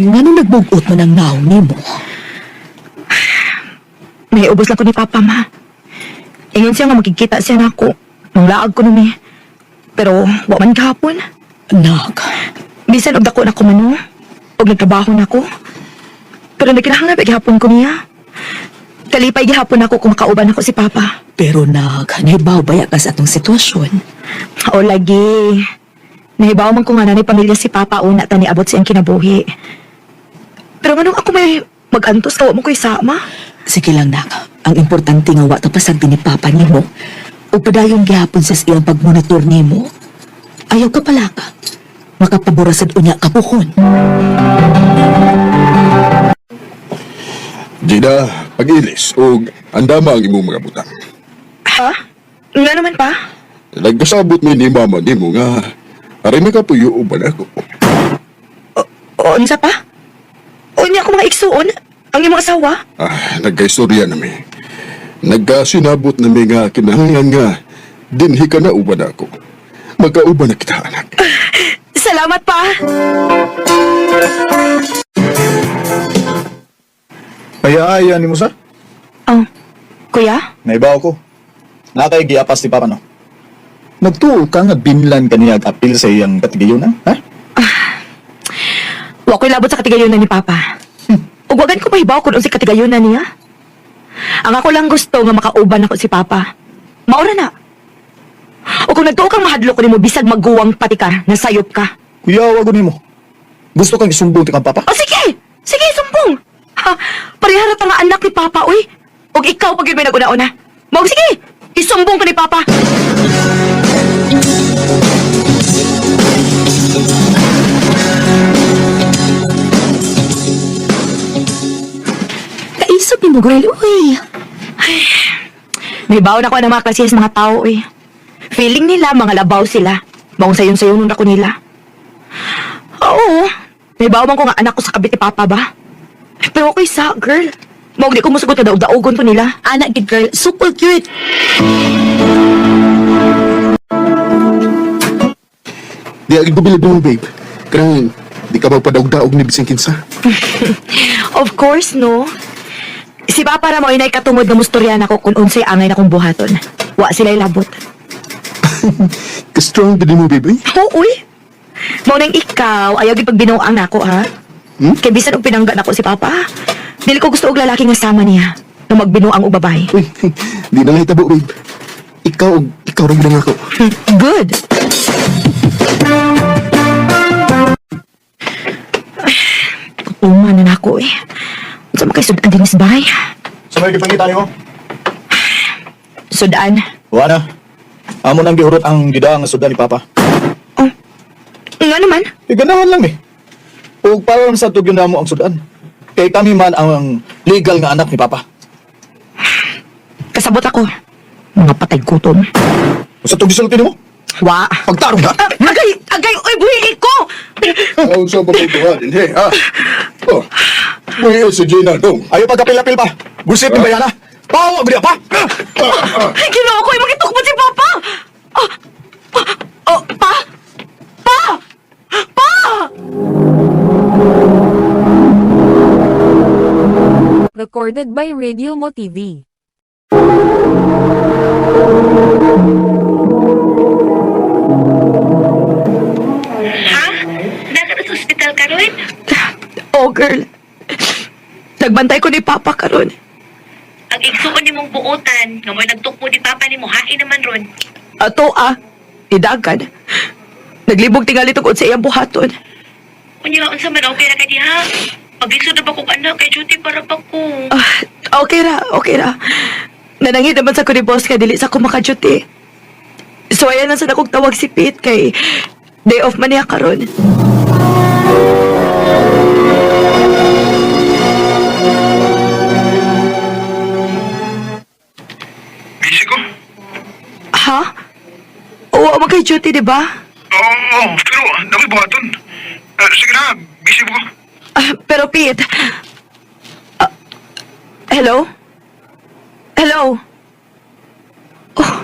Nga nung nagbugot mo ng naong ni mo. May ubos lang ko ni Papa, ma. Ingon siya nga magkikita siya na ako. Nung laag ko nun eh. Pero, wa man kahapon. Nak, Bisan og dako na ko mano. Og nagtrabaho na ako. Pero nagkinahanglan pa gihapon ko niya. Kalipay gihapon ako kung makauban ako si Papa. pero nak, nahibaw baya ka sa atong sitwasyon. O lagi. Nahibaw man ko nga nanay pamilya si Papa una tani abot siyang kinabuhi. Pero nganong ako may mag-antos kawa mo ko isama? Sige lang, nak. Ang importante nga wa ta pasagdi ni Papa nimo. O padayon gihapon sa iyang pagmonitor nimo. Ayaw ka pala ka. Makapaborasad unya kapuhon. Gina, pag-ilis o andama ang imong mga butang. Ha? Nga naman pa? Nagkasabot ni mama ni mo nga aray na kapuyo uban ako. O unsa pa? O niya ako mga igsuon? Ang imong asawa? Nagkaistorya na mi. Nagkasinabot na mi nga kinahanglan nga dinhi ka na uban ako. Magkauban na kita, anak. Salamat pa! Ay, ni mo sa? Oh, kuya? Naibaw ko. Nakay giapas ni Papa, no? Nagtuo ka nga binlan kaniya apil sa iyang katigayon, ha? Wa ko'y labot sa katigayunan ni Papa. Ug wagan ko mahibaw kung si katigayunan niya. Ang ako lang gusto nga makauban ako si Papa. Maura na. O kung nagtuo kang mahadlok ko nimo bisag magguwang pati ka, nasayop ka. Kuya, wag ni mo. Gusto kang isumbong ti kang Papa? O sige! Sige, sumbong! Ha, parihara ta nga anak ni Papa, uy. Ug ikaw pag yun may naguna-una. Mao sige! Isumbong ka ni Papa! Kaisop ni mo, girl. Uy. May baon ako ng mga klase sa mga tao, eh. Feeling nila, mga labaw sila. Baong sayon-sayon nung ako nila. Oo, may baon ko nga anak ko sa kabit ni Papa ba? Pero okay sa, girl. Maog di ko musugot na daog-daogon to nila. Anak gid, girl. Super cute. Di agad gubilib mo, babe. Karang di ka magpadaog-daog ni bising kinsa. Of course, no? Si Papa na mo inay katungod na mustoryan ako kung unsay angay na kong buhaton. Wa sila'y labot. Ka-strong din mo, babe. Oo, uy. Mao nang ikaw, ayaw gid pagbinuang nako, ha? Kay bisan og pinangga nako si Papa. Dili ko gusto og lalaki nga sama niya na magbinuang og babae. Uy, di na lang hitabo, babe. Ikaw rin lang ako. Good. Uma na ako, eh. Sa makisudan din sa bahay. Sa may kipangita niyo? Sudan. Wala. Amo nang gihurot ang gida nga sudan ni Papa. Oh. Nga naman. Ganahan lang eh. Ug para lang sa tugyon mo ang sudan. Kay kami man ang legal nga anak ni Papa. Kasabot ako. Mga patay gutom. Sa tug gisulti nimo? Wa. Pagtarong ka. Agay, oy, buhi ko! Ang sa pagkukuha din, he, ha? Oh, buhay si Gina dong. Ayaw pagkapil-apil pa. Busit ni bayana. Pawa gud pa. Ay, ginoo ko, magitukbot si Papa! Oh, Pa! Pa! Pa! Recorded by Radio Mo TV. Ha? Nasa sa ospital ka ron? Oh, girl. Nagbantay ko ni Papa karon. Ang igsuon ni mong buutan, nga mo'y nagtukpo di papa ni mo, hain naman ron. Ato, idagan. Naglibog tingali tungkol sa iyang buhaton. Kunya nga unsa man okay ra ka diha. Pag-isod na ba kong anak kay duty para pa ko. Okay ra. Nanangin naman sa ko ni boss kay dili sa ko makaduty. So ayan lang sa akong tawag si Pete kay day off man niya karon. Busy ko? Ha? Oo, magka-duty, di ba? Oo, pero nakoy buhaton. Sige na, busy mo ko. Pero Pete... hello? Hello? Oh,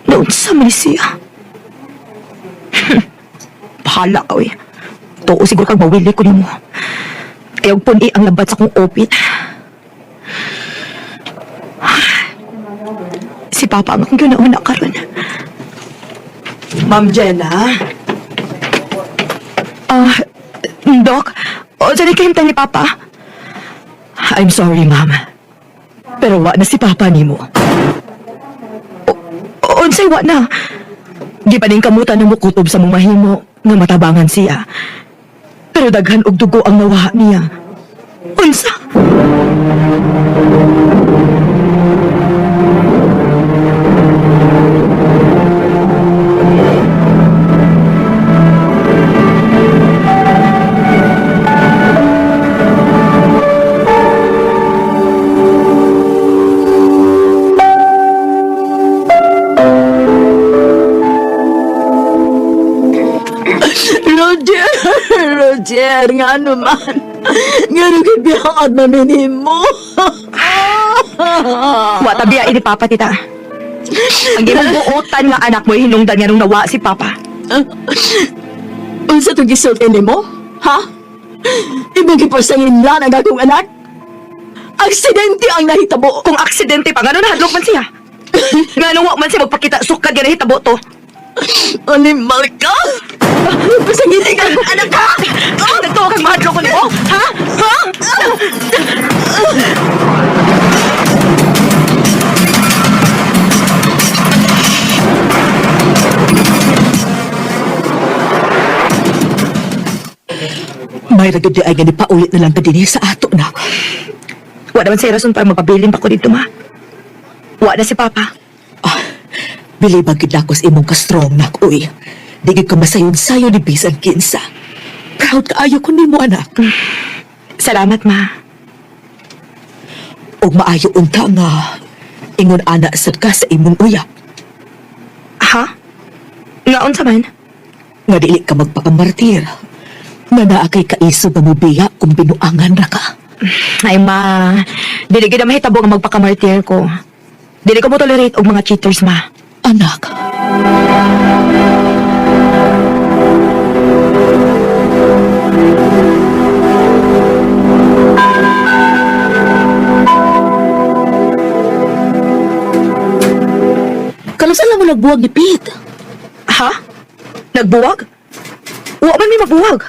noon sa Malaysia. Bahala ka, eh. Tuo siguro kang mawili ko ni mo. Ayaw puni ang labat sa kong opit. Si Papa ang akong ginauna karon. Ma'am Jenna? Dok, o dyan ikahintay ni Papa? I'm sorry, Ma'am. Pero wa na si Papa ni mo. Unsay wa na? Di pa rin kamutan na mukutob sa mong mahimo nga matabangan siya. Pero daghan og dugo ang nawaha niya. Unsa? Roger, nga ano man. Nga nagibiyang at maminin mo. Wa tabiya ini Papa, tita. Ang ginang buotan nga anak mo hinungdan nga nung nawa si Papa. Unsa itong gisultin mo? Ha? Ibang ipasangin lang ang akong anak? Aksidente ang nahitabo. Kung aksidente pa, gano'n nahadlok man siya. Nga nung wa man siya magpakita, sukad nga nahitabo to. Animal ka? Pasangin ka ang anak ka? Nagtuwa kang mahadlok ko nimo? Ha? Ha? May ragad ay gani paulit na lang ka din sa ato na. Wa naman siya rason para magpabilin pa ko dito, ma. Wa na si Papa. Bilibag gid ako sa imong ka-strong nak, uy. Di gid ka masayon-sayo ni bisan kinsa. Proud ka ayo ko nimo anak. Salamat, ma. Og maayo unta nga ingon ana sad ka sa imong uyab. Ha? Nga unsa man? Nga dili ka magpakamartir. Nga naa kay kaiso nga mubiya kung binuangan ra ka. Ay, ma. Dili gid na mahitabo nga magpakamartir ko. Dili ko mo tolerate og mga cheaters, ma. Anak. Kalusan lang mo nagbuwag ni Pete. Ha? Nagbuwag? Wa man may magbuwag.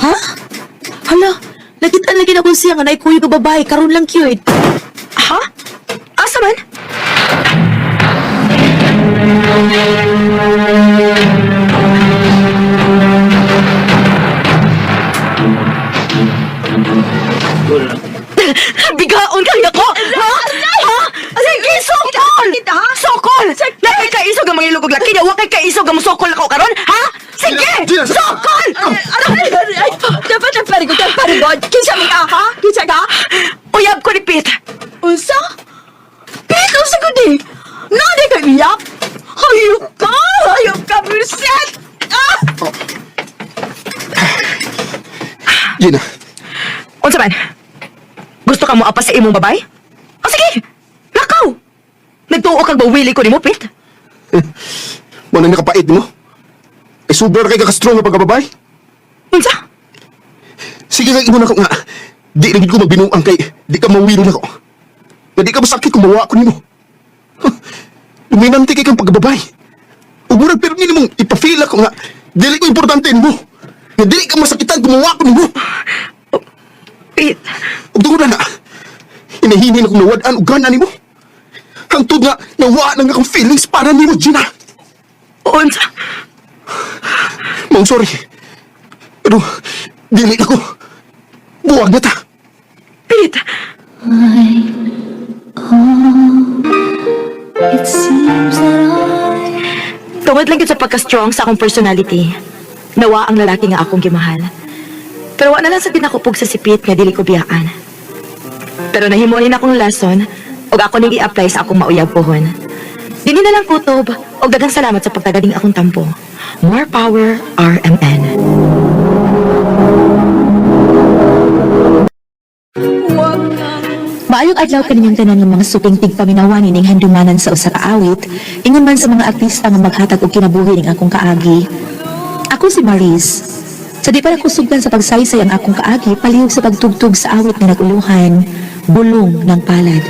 Ha? Hala, nakita lagi na kung siya nga naikuyo ka babae, karon lang cute. Ha? Asa man? Bigaon kaya ko! Ha? Ha? Sige, sokol! Sokol! Nakay ka isog ang mga ilugog laki niya, wakay ka isog ang sokol ako karon, ha? Sige! Sokol! Dapat ang parigod ang parigod. Kinsa mo ka, ha? Kinsa ka? Uyab ko ni Pete. Unsa? Pete, unsa ko di? Nadi ka iyak? Hayop ka! Hayop ka, Merced! Ah! Gina, Unsa man? Gusto ka mo apas sa imong babay? O sige! Lakaw! Nagtuo kang bawili ko ni mo, Pete. mo nang nakapait mo? Ay super kay ka-strong nga pagkababay? Unsa? Sige nga, imo na ko nga. Di rin ko magbinuang kay di ka mawilo na ko. Nga di ka masakit kung mawa ko nimo. Luminanti kay kang pagkababay. Umurag pero nini mong ipafeel ako nga dili ko importante mo. Nga dili ka masakitan kung mawa ko nimo. Pete, Ug tungod na, inahinin akong nawad-an og gana nimo. Hangtod nga nawa na nga akong feelings para nimo, Gina. unsa? Mong sorry. Pero dili ako. Buwag na ta. Pete, tungod lang yun sa pagka-strong sa akong personality. Nawa ang lalaki nga akong gimahal. Pero wala na lang sa ginakupog sa sipit nga dili ko biyaan. Pero nahimunin akong lason og ako ning i-apply sa akong mauyab pohon. Dili na lang kutob og daghang salamat sa pagtagaling akong tampo. More power, RMN. Maayong adlaw kaninyong tanan ng mga suping tigpaminawan ning handumanan sa usa ka awit, ingon man sa mga artista nga maghatag og kinabuhi ning akong kaagi. Ako si Maris. Sa di pa nakusugdan sa pagsaysay ang akong kaagi, palihog sa pagtugtog sa awit na naguluhan, bulong ng palad.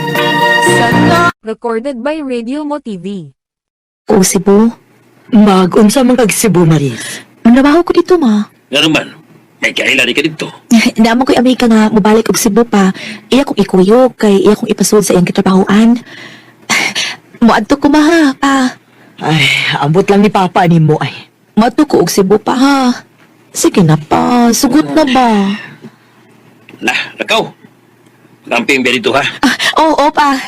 Recorded by Radio Mo TV. O Cebu, Mag-unsa man kag Cebu, Maris. manabaho ko dito ma. Nga naman, may kaila di ka dito. Naamon ko'y Amerika nga mabalik og Cebu pa. Iya kong ikuyog, kay iya kong ipasod sa iyang kitrabahoan. Muadto ko ma pa. Ay, ambot lang ni Papa ni mo ay. Muadto ko og Cebu pa ha. Sige na pa, sugot na ba? Nah, nakaw. Camping ba dito ha? Oo pa.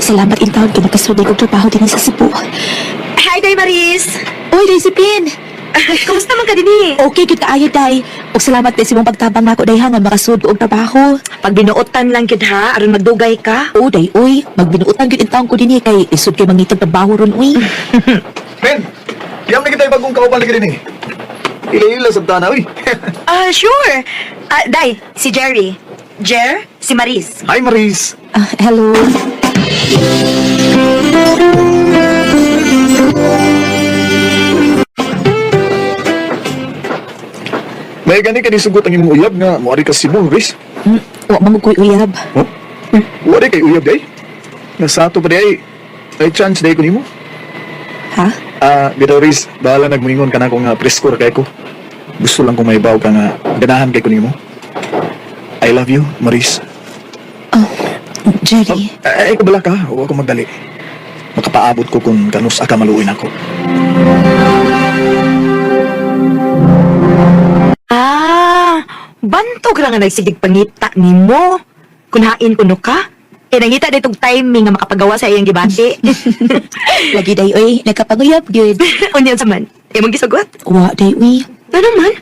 Salamat in taon kay nakasuday kong trabaho din sa Cebu. Hi, Day Maris! Uy, Daisy Pin! Kamusta man ka din eh? Okay, kita ayo day. Og salamat din sa mong pagtabang nako day ha nga makasud og trabaho. Pag binuotan lang yun ha, aron magdugay ka. O day, uy, magbinuotan gyud in taon ko dinhi kay isud kay mangitag trabaho ron uy. Ben, iyam na kita bagong kauban lagi din eh. Ila-ila sa tana, uy. Sure. Day, si Jerry. Jer, si Maris. Hi, Maris. Hello. May gani ka ni sugot ang imong uyab nga moari ka Cebu, Maris. Wa man koy uyab. Oh? Wari kay uyab day. Nasato pa day. May chance day ko nimo. Ha? Bitaw Riz, bahala nagmingon ka na kung presko ra kay ko. Gusto lang kong maibaw ka nga ganahan kay ko nimo. I love you, Maris. Jerry. Ay, kabala ka. Huwag ako magdali. Makapaabot ko kung kanus aka maluin ako. Bantog ra nga nagsigig pangita nimo. Kunain kuno ka. Nangita ditong timing nga makapagawa sa iyang gibati. Lagi day uy, nagkapaguyab gyud. Unyan sa man. Imong gisugot? Wa day uy. Ano man?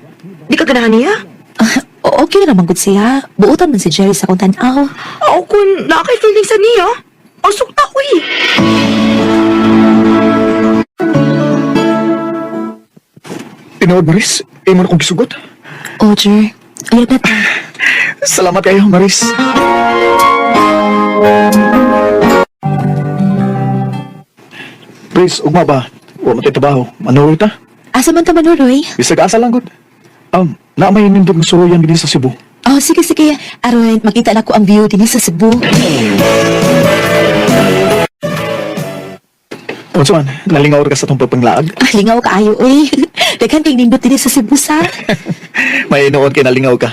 Di ka ganahan niya? Okay na naman gud siya. Buotan man si Jerry sa kung tan-aw. Ako kung nakay feeling sa niya. Ang sukta ko eh. Tinood, Maris. Imo na kong gisugot. O Jer, uyab na ta. Salamat kayo, Maris. Maris, ugma ba? Huwag mo tayo trabaho. Manuroy ta? Asa man ta manuroy? Bisag asa lang, good. Naamay nindog ng suruyan din sa Cebu. Oh, sige, sige. Aron, makita na ko ang view din sa Cebu. Unso man, nalingaw ka sa itong pagpanglaag. Lingaw ka ayo, uy. Daghan kay nindot din sa Cebu sa. May inuod kay nalingaw ka.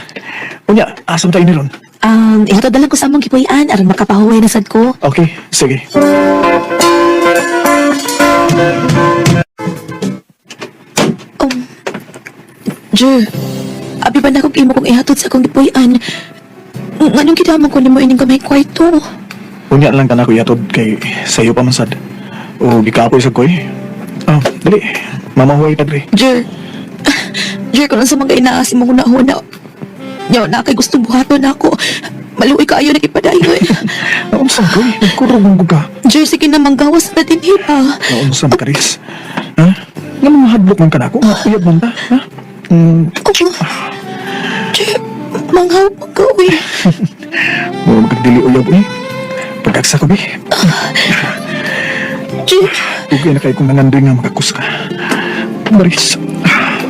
Unya, asam tayo niron. Ihatod na lang ko sa among gipuy-an aron makapahuway na sad ko. Okay, sige. Jer, abi ba na kong imo kong ihatod sa akong gipuy-an? Anong kinamang ko ni mo ining kamay kwarto? Unya lang ka na ko yatod kay sayo pa man sad. O gikapoy sa koy. Dali. Mamahuway ka dali. Jer, kung sa mga inaasi mo na. Yaw na kay gusto buhaton ako. Maluoy ka ayo nakipadayon. Naunsa koy? Nagkurong mo ka. Jer, sige na manggawas na din hipa. Naunsa ka, Riz? Ha? Nga mga hadlok man ka na ako? Uyab man ta? Ha? Opo. Jer, manghaw pa ka, uy. Mga magdili uyab, uy. Pagkaksa ko, bi. Jer, Okay na kayo kung nangandoy nga makakus ka. Maris.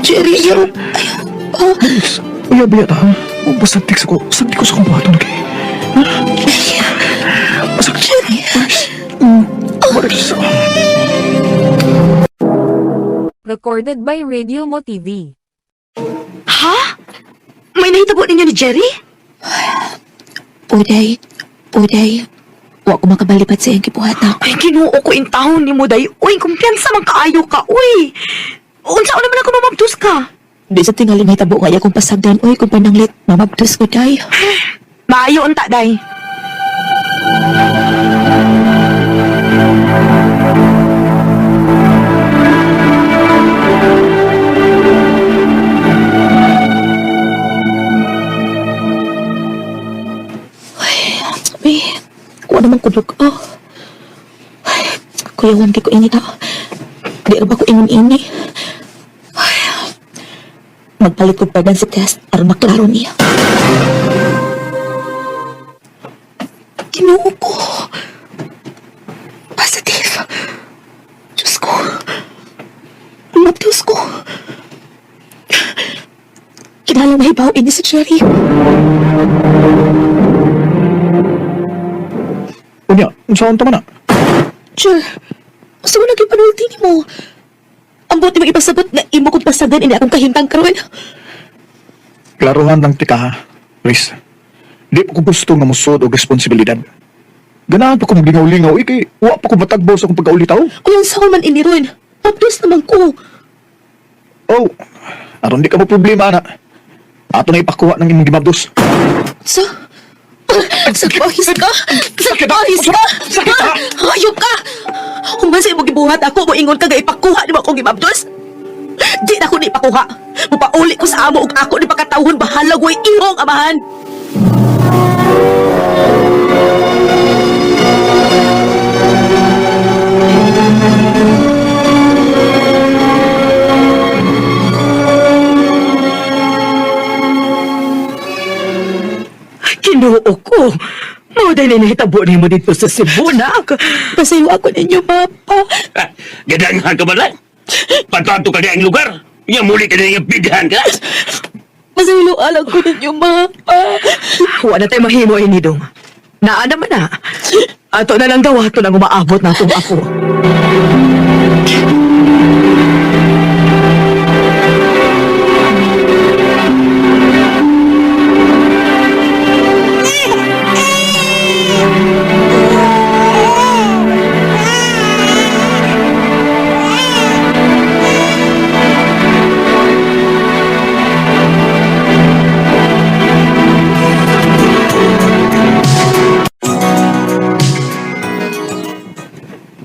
Jerry, ayaw. Maris. Uyab yata, ha? O basantik sa ko. Santik ko sa kumbaton kay. Ha? Masak. Jerry. Maris. Recorded by Radio Mo TV. Ha? May nahitabo ninyo ni Jerry? Uday. Wa ko makabalipat sa iyang gibuhat na. Ay, ginuo ko in taon ni mo, day. Uy, kumpiyansa man kaayo ka, uy. Unsa naman ako mamabdos ka? Di sa tingali may tabo nga akong pasagdan. Uy, kung pananglit, mamabdos ko, day. Maayo unta, day. Uy, kuha naman kudog. Kuyawan kay ko init ha. Di ra ba ko ingon ini? magpalit ko pregnancy test aron maklaro niya. Ginoo ko. Positive. Diyos ko. Diyos ko. Kinalang mahibaw ini si Jerry. Unya, saan tama na? Sure. Gusto mo naging panulti ni mo. Ang buti mo ipasabot na imo kong pasagan ini akong kahintang karon. Klaruhan lang tika ha, Chris. Di pa ko gusto nga musod o responsibilidad. Ganahan pa ko maglingaw-lingaw, kay wa pa ko matagbaw sa akong pagkaulitaw. Kung sa man ini ron, mabdos naman ko. Oh, aron di ka mo problema, ana. Ato na ipakuha ng imong gimabdos. Sa pahis ka? Sa pahis ka? Hayop ka! Kung ba sa imong gibuhat ako, mo ingon ka ga ipakuha di ba akong gimabdos? Di na ko ni ipakuha. Mupauli ko sa amo ug ako ni pakatawon bahalag way ihong amahan. Ginoo ko. Mao dahil nahitabo ni mo dito sa Cebu, nak. Pasayo ako ninyo, Papa. Gadanghan ka ba lang? Patato ka ang lugar. Yang muli ka na yung bidhan ka. Pasayo alang ko ninyo, Papa. Wa na tayo mahimo ini dong. Naa naman na. Ato na lang daw ato nang umaabot na itong ako.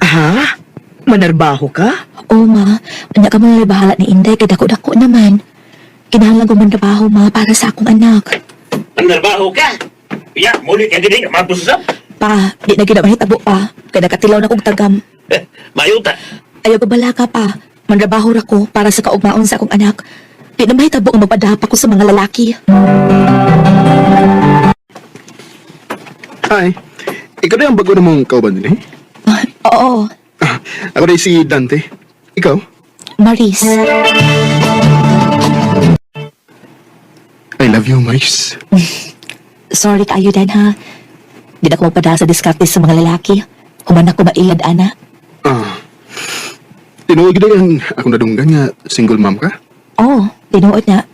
Ha? Manarbaho ka? Oo, Ma. Anya ka man bahala ni Inday, kay dako-dako naman. Kinahanglan ko man trabaho, Ma, para sa akong anak. Ang narbaho ka. Ya, muli ka din ang mapusap. Pa, di na ginamahitabo pa. Kaya nakatilaw na kong tagam. Mayuta. Ayaw ko bala ka pa. Manrabaho ra ko para sa kaugmaon sa akong anak. Di na mahitabo ang magpadapa ko sa mga lalaki. Hi. Ikaw na yung bago namang kauban din eh? Oo, Ako na si Dante. Ikaw? Maris. I love you, Mais. Sorry kaayo dan ha. Di na ko magpada sa diskarte sa mga lalaki. Human ako mailad, ana. Tinuod na yung ako nadunggan nga single mom ka? Oo, tinuod na.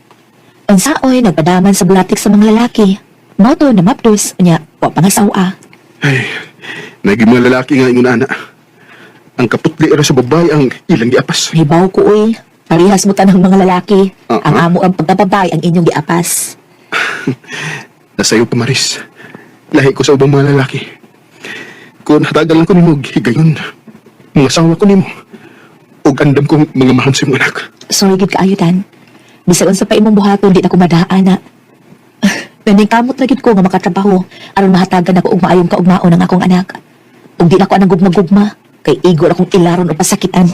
Unsaoy, nagpadaman sa bulatik sa mga lalaki. Moto na mapdos, niya, wa pangasawa. Ay, naging mga lalaki nga ingon ana. Ang kaputli era sa babae ang ilang giapas. Hibaw ko, uy. Parihas mo tanang mga lalaki. Uh-huh. Ang amo ang pagkababay ang inyong giapas. Nasayo pa, Maris. Lahi ko sa ubang mga lalaki. Kung hatagal lang ko ni mo, higayon. Mga asawa ko ni mo. Ug andam kong mga mahal sa mga anak. Sorry, gid kaayo dan. Bisan unsa pa imong buhaton, di na ko madaan na. Naning kamot na gid ko nga makatrabaho aron mahatagan ako og maayong kaugmaon ang akong anak. Ug di na ko anang gugma-gugma kay igo akong ilaron o pasakitan.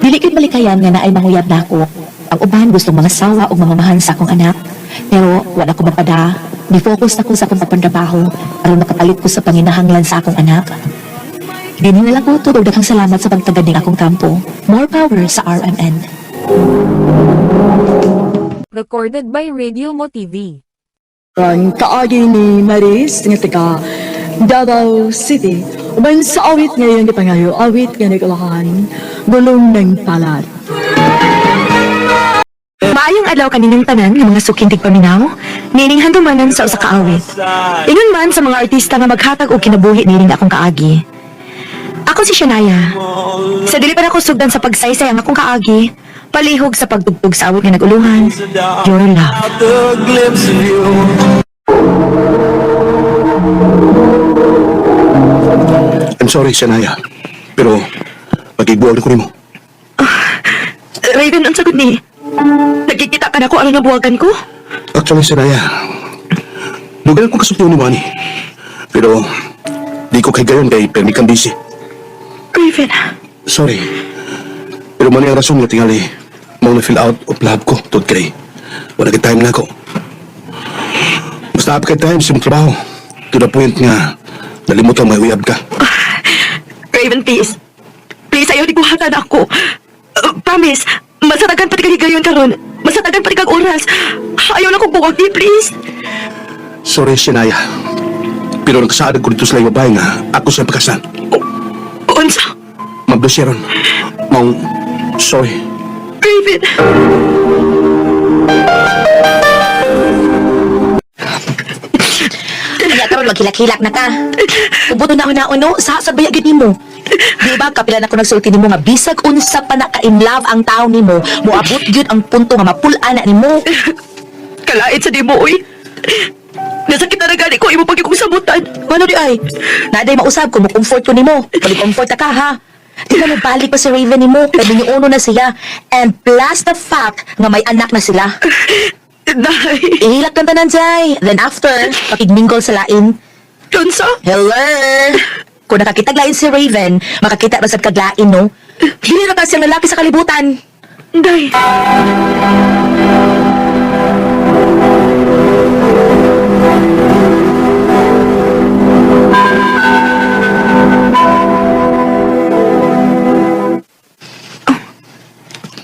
Dili kay malikayan nga naay manguyab na ako. Ang uban gustong mga sawa o mga mahan sa akong anak. Pero wala ko mapada. Ni-focus na ko sa akong pagpandrabaho aron makapalit ko sa panginahanglan sa akong anak. Dini na lang ko ito. Daghang salamat sa pagtagad ng akong kampo. More power sa RMN. Recorded by Radio Mo TV. Ang kaagi ni Maris nga taga Davao City. Uban sa awit ngayon ipangayo, awit nga nagalahan, gulong ng palat. Maayong adlaw kaninang tanan ng mga sukintig paminaw, nining handumanan sa usa ka awit. Ingon man sa mga artista nga maghatag og kinabuhi nining akong kaagi. Ako si Shania. Sa dili pa na ko sugdan sa pagsaysay ang akong kaagi, palihog sa pagtugtog sa awit nga naguluhan, Your Love. I'm sorry, Shania. Pero, pag-ibuwag ko ni mo. Raven, ang sagot ni. Nagkikita ka na ko ano nabuwagan ko? Actually, Shania, lugalan kong kasuntuan ni Manny. Pero, di ko kay gayon kay permi kang busy. Raven, Sorry, Pero mali ang rason nga tingali mau na fill out of love ko tod kay wala ka time na ako. Mas naap kay time sa mong trabaho to the point nga nalimutan may uyab ka. Raven, please. Please, ayaw di kuhatan ako. Promise, masatagan pati kaligayon karon. Masatagan pati kag oras. Ayaw na kong buwag di, please. Sorry, Sinaya. Pero nagkasaad ko dito sa lang babae nga ako sa pagkasan. Unsa? Mabdo siya ron. Mau, sorry. Raven. Kaya karon maghilak-hilak na ka. Ubuto na ako no, sa sabaya gid nimo. Di ba kapilan ako nagsulti nimo nga bisag unsa pa na ka in love ang tawo nimo, moabot gyud ang punto nga mapul-an na nimo. Kalait sa di mo, uy. Nasakit na gani ko, imo pag ikong sabutan. Ano di ay? Naday mausab ko mo comfort ko nimo. Pag-comfort ka ha. Di ba nabalik pa si Raven nimo, pero niuno na siya. And plus the fact nga may anak na sila. Day. Ihilak ng tanan, Jay. Then after, pakigmingle sa lain. Unsa? Hello! Kung nakakita lain si Raven, makakita ba sa kaglain, no? Dili na kasi ang lalaki sa kalibutan. Day.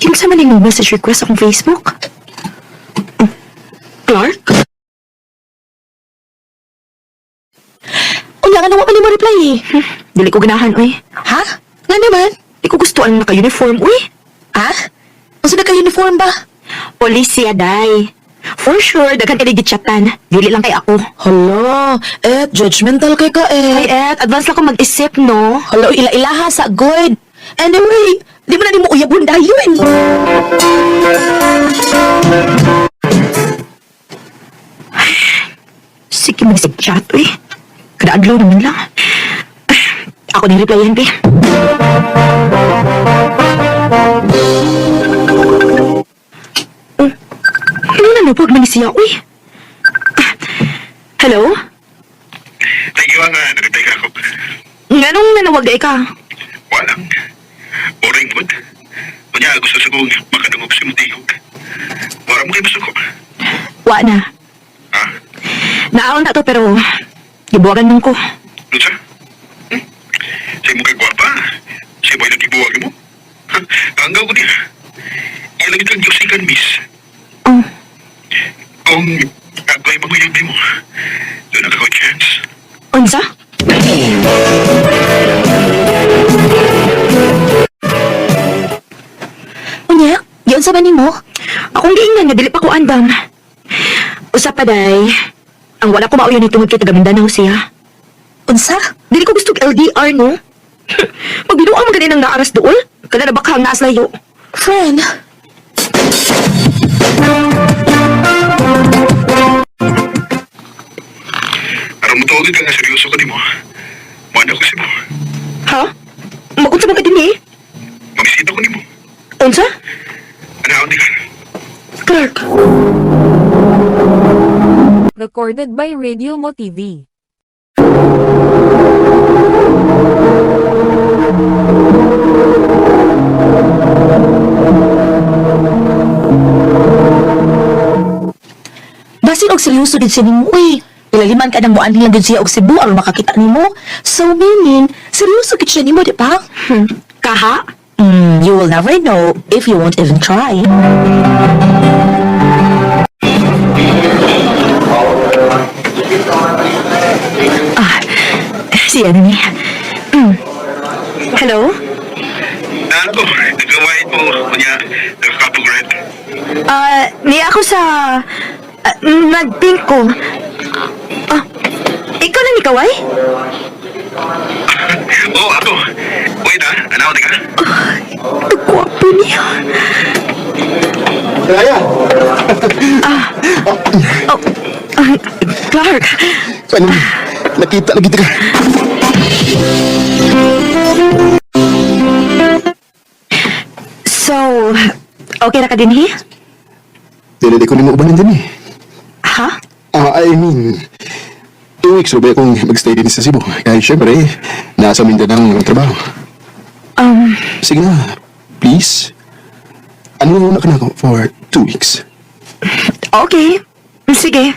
Yung sa maning message request akong Facebook? Clark? Unya nga nawa pa ni mo reply eh. Dili ko ganahan, uy. Ha? Nga naman? Di ko gusto ang naka-uniform, uy. Ha? Unsa na ka-uniform ba? Policia, day. For sure, daghan ka nag-chatan. Dili lang kay ako. Hala, judgmental kay ka Ay, advance lang ko mag-isip, no? Hala, ila-ilaha sa good. Anyway, di mo na ni mo uyabon dayon. Sige, mag-chat, uy. Kada-adlaw naman lang. Ako ni replyan, pe. Ano na napag man siya, uy? Hello? Thank you nga, nagtay ka ako. Nganong nanawag day ka? Walang. Oring good. Kunya, gusto sa kong makadungog si Mutihog. Wala mo kayo gusto ko. Wa na. Ha? Naaon na to pero gibuwagan nung ko. Lusa? Say mo kay gwapa. Say mo'y nagibuwag mo. Hanggaw ko niya. Ilang itang Diyosikan, miss. Oh, Kung ako'y mamuyag mo, doon ako chance. unsa? Unya, yun sa manin mo? Akong giingnan nga dili pa ko andam. Usap pa day. Ang wala ko mauyon ni tungod kay taga Mindanao siya. Unsa? Dili ko gusto LDR, no? Magbinuang maganin ang naaras doon. Kala na bakang naas layo. Friend, Aram mo tawagin ka nga seryoso ka ni mo. Mana ko si mo. Ha? Magunsa man ka din eh? Mamisita ko ni mo. Unsa? Anaon di ka. Clark. Recorded by Radio Mo TV. basin og seryoso din siya nimo, uy. Ilaliman ka ng muan lang din siya og Cebu aron makakita nimo. So meaning, seryoso gid siya nimo, di ba? Kaha? You will never know if you won't even try. Si ano niya? Hello? Ako, nagkawain mo. Kunya, nakakapag-red. Ni ako sa... nag-think ko. Ikaw na ni Kaway? Oo, ako. Uy na, anaon di ka. Gwapo niya. Sinaya! Clark. Ano? Nakita lagi ka. So, okay na ka din, he? Dili ko ni mo ubanan din eh. Ha? I mean, 2 weeks ba akong magstay din sa Cebu. Kaya syempre, nasa Mindanao ang trabaho. Sige na, please. Ano na ka na ako for 2 weeks? Okay. Sige.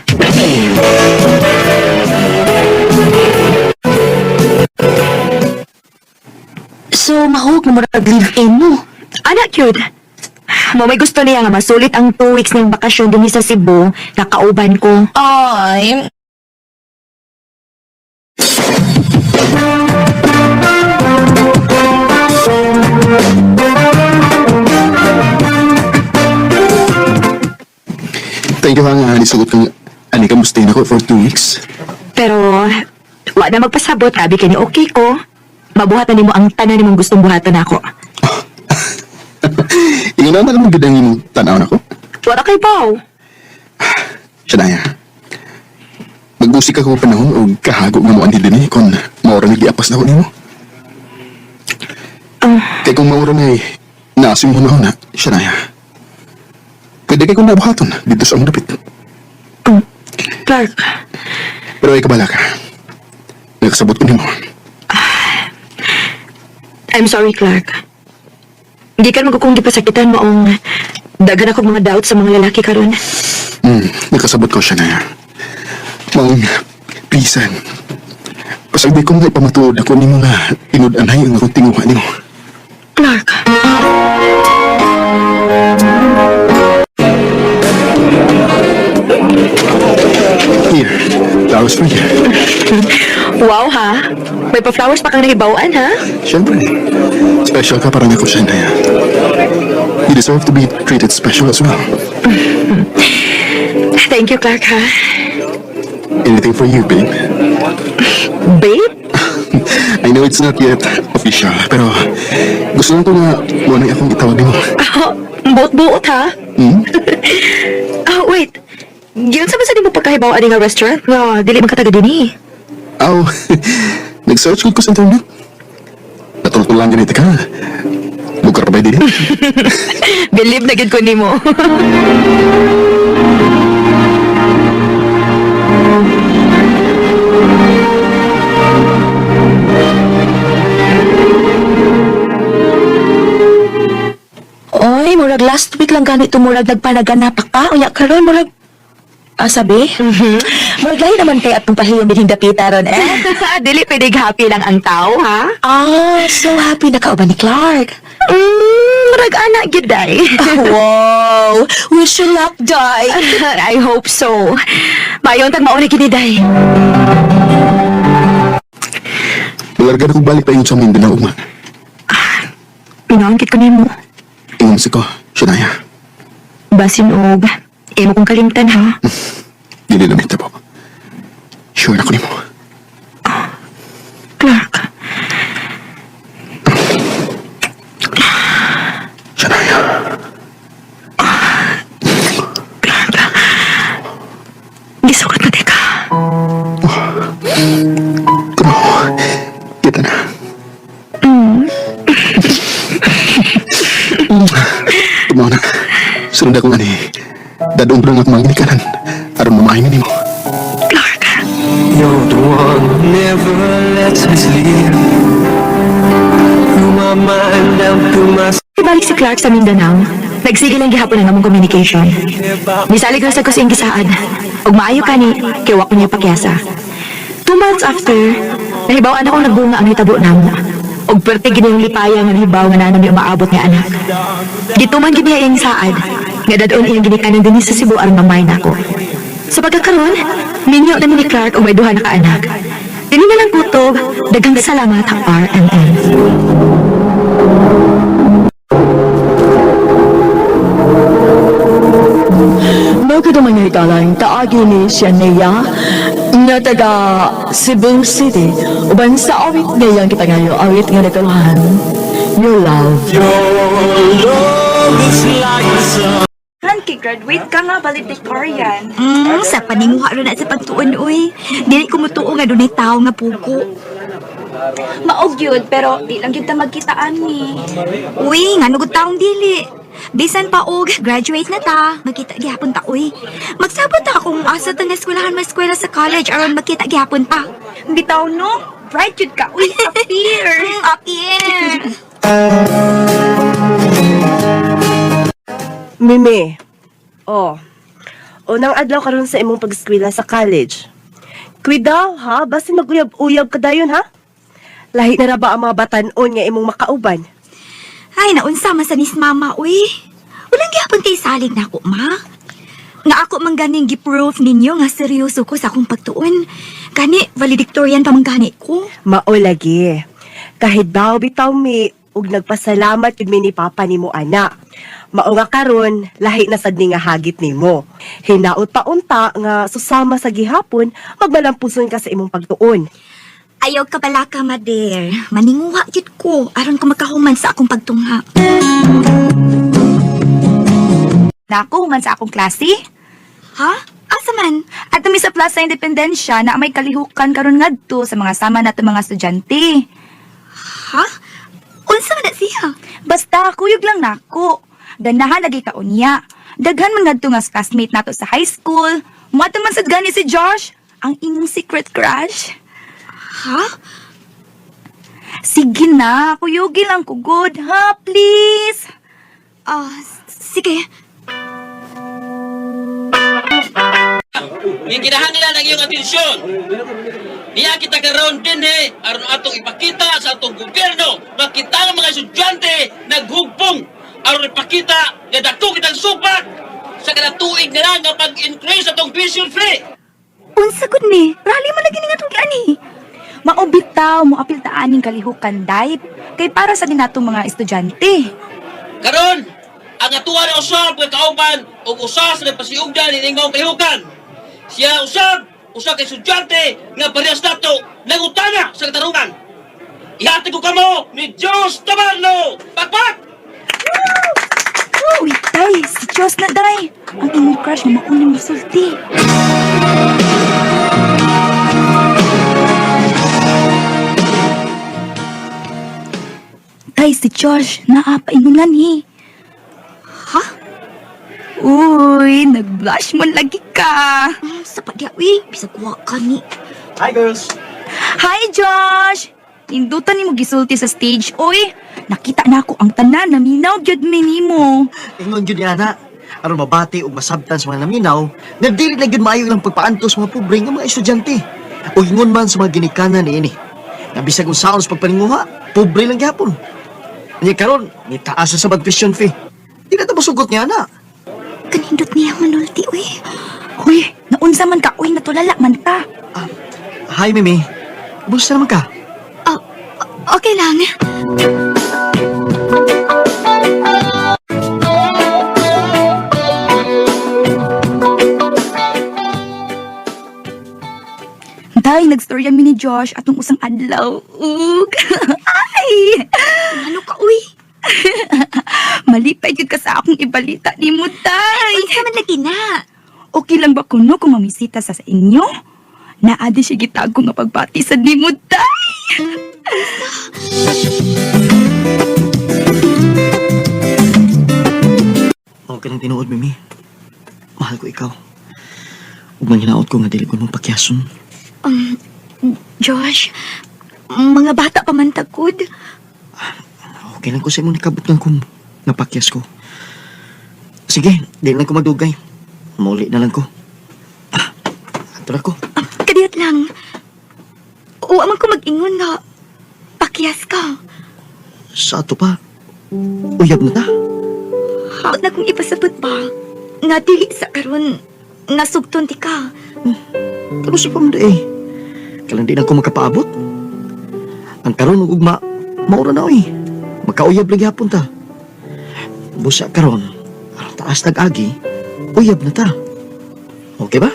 So, mahog na murag live-in mo. Anak, cute. Mo may gusto niya nga masulit ang 2 weeks ng bakasyon din sa Cebu, nakauban ko. Ay, Thank you nga nisugot kang ani kamustahin ako for 2 weeks. Pero, wa na magpasabot, sabi kini okay ko. Mabuhatan nimo ang tanan nimong gustong buhatan ako. Ikaw na naman gandang imong tanaw na ko. Wala kay Pao. Shania, mag-usik ako panahon o kahago nga mo ang din kung maura na giapas na ko nimo. Kaya kung maura na naasim mo na ako na, Shania, pwede kay kong nabuhaton dito sa among dapit. Clark, Pero ay kabala ka. Nagkasabot ko nimo. I'm sorry, Clark. Hindi ka magkukong gipasakitan mo ang dagan ako mga doubt sa mga lalaki karon. Nagkasabot ko, Shania. Maong, pisan. Pasag di ko nga ipamatuod ako ni mga inudanay ang akong tinguha nimo. Clark. Here, flowers for you. Wow, ha? May pa-flowers pa kang nahibawaan, ha? Siyempre, special ka para nga ko, Shania. You deserve to be treated special as well. Thank you, Clark, ha? Anything for you, babe. Babe? I know it's not yet official, pero gusto lang ko nga muna akong itawag mo. Buot-buot, ha? Wait. Yun sa di mo pagkahibawaan nga restaurant nga dili man kataga din eh. Aw, nag-search ko sa internet. Natultulang ganito ka. Lugar ba din? Believe na gid ko nimo. oy, murag last week lang ganito murag nagpanaganap ka. Unya karon murag sabi? Murag lahi naman kay atong pahiyong bining dapita ron Dili pwede happy lang ang tao, ha? So happy na kauban ni Clark. Murag anak gid day. Wow! Wish you luck, Day. I hope so. Mayon tag mauni gid day. Malarga na kong balik pa yun sa Mindanao, ma. Pinaon kit ko nimo. Ingon si ko, Shania. Basin og imo kong kalimtan, ha? Dili namin tabo. Sure na ko nimo. Clark. Shania. Gisukat na di ka. Tumaw. Kita na. Tumaw na. Sunod akong ani. Dadong ko lang at mga ginikanan. Aron mamahingan mo. Clark. You're the one who never lets me sleep. Through my mind and through my Ibalik si Clark sa Mindanao. Nagsigil ang gihapon ng among communication. Misalig na sa ko siyang gisaad. Ug maayo ka ni, kiwa ko niya pakyasa. 2 months after, nahibawaan ako nagbunga ang hitabo namo. Og perti gini yung lipaya nga nahibaw nga nanon yung maabot nga anak. Gituman gini iyang saad, nga dadon iyang ginikanan din sa Cebu aron mamay nako. Sa pagkakaroon, minyo namin ni Clark og may duha na ka anak. Dili na lang kutob, daghang salamat ang RMN. Maganda mga hikalang kaagi ni Shania nga taga Cebu City uban sa awit ngayon kita ngayon awit nga nagkaluhan Your Love. love is like the sun. Graduate ka nga, valedictorian. Sa paninguha ron at sa pagtuon, uy. Dili ko mutuo nga doon ay tao nga puko. Maog yun, pero di lang yun ta magkitaan ni. Uy, nga nugod taong dili. Bisan pa og, graduate na ta. Magkita gihapon ta, uy. Magsabot ta kung asa ta nga eskwelahan eskwela sa college aron magkita gihapon ta. Bitaw no, bright yun ka. Uy, appear. Up here. Mimi. Oh. Unang adlaw karon sa imong pag-eskwela sa college. Kuidaw ha, basta mag-uyab-uyab ka dayon ha. Lahi na ra ba ang mga batan-on nga imong makauban? Ay, naunsa man sa nis mama, uy. Walang gyapon kay salig na ako, ma. Nga ako man ganing giproof ninyo nga seryoso ko sa akong pagtuon. Gani, valedictorian pa man gani ko. Mao lagi. Kahit daw bitaw mi ug nagpasalamat jud mi ni papa nimo ana. Mao nga karon lahi na sad ni nga hagit nimo. Hinaot pa unta nga susama sa gihapon magmalampuson ka sa imong pagtuon. Ayaw ka pala ka, Mader. Maninguha jud ko aron ko makahuman sa akong pagtungha. Nako, human sa akong klase. Ha? Asa man? At mi sa Plaza Independensya na may kalihukan karon ngadto sa mga sama nato mga estudyante. Ha? Unsa man na siya? Basta kuyog lang nako. Ganahan lagi ka unya. Daghan man ngadto nga classmate nato sa high school. Muadto man sad gani si Josh, ang imong secret crush. Ha? Sige na, kuyugi lang ko good, ha? Please. Sige. Ikinahanglan ang iyong atensyon. Niya kita karon din aron atong ipakita sa atong gobyerno na kita nga mga estudyante naghugpong aron ipakita nga dako kitang supak sa kada tuig na lang nga pag-increase atong tuition fee. Unsa gud ni? Rally man lagi nga tong giani. Maobitaw mo apil ta aning kalihukan dayp kay para sa ginatong mga estudyante. Karon, ang atuwa na usab nga kauban ug usa sa nagpasiugdan ni ingong kalihukan. Siya usa kay estudyante nga parehas nato nangutana sa katarungan. Ihatid ko kamo ni Diyos Tabarlo. Pakpak! Uy, day, si Diyos na day. Ang imong crush nga maunang masulti. Day, si Josh, naapaingunan Ha? Uy, nag-blush mo lagi ka. Sa padya, uy. Bisag wa ka ni. Hi, girls! Hi, Josh! Indutan ni mo gisulti sa stage, oy. Nakita na ako ang tanan na minaw gyud mi nimo. Ingon yun yana. Aron mabati o masabtan sa mga naminaw, nga dili na yun maayo lang pagpaantos sa mga pobre nga mga estudyante. O ingon man sa mga ginikanan ni ini. Nga bisag kung saan sa pagpaninguha, pobre lang gyapon. Niya karon, ni taas sa sabad tuition fee. Di na ito masugot niya na. Kanindot niya manulti, uy. Uy, naunsa man ka, uy, natulala man ka. Hi, Mimi. Kumusta naman ka? Okay lang. Day, nagstorya mi ni Josh atong usang adlaw. Ug. Ay! Ano ka, uy? Malipay gyud ka sa akong ibalita nimo, Day. Unsa man lagi na? Okay lang ba kuno kung mamisita sa inyo? Naadi siya gitago nga pagbati sa nimo, Day. Huwag ka nang tinuod, Mimi. Mahal ko ikaw. Huwag man hinaot ko nga dili ko mong pakyason. Josh, mga bata pa man tagod. Okay lang ko sa imong nikabutan kong napakyas ko. Sige, dili lang ko magdugay. Mauli na lang ko. Ato na ko. Kadiyot lang. Uwa man ko mag-ingon nga. Pakyas ka. Sa ato pa. Uyab na ta. Haot na kong ipasabot pa. Nga dili sa karon nasugton ti ka. Ano sa pamda eh? Kalang di na ko magkapaabot. Ang karon ug ugma, maura na oy. Magkauyab lagi hapon ta. Busa karon, aron taas nag-agi, uyab na ta. Okay ba?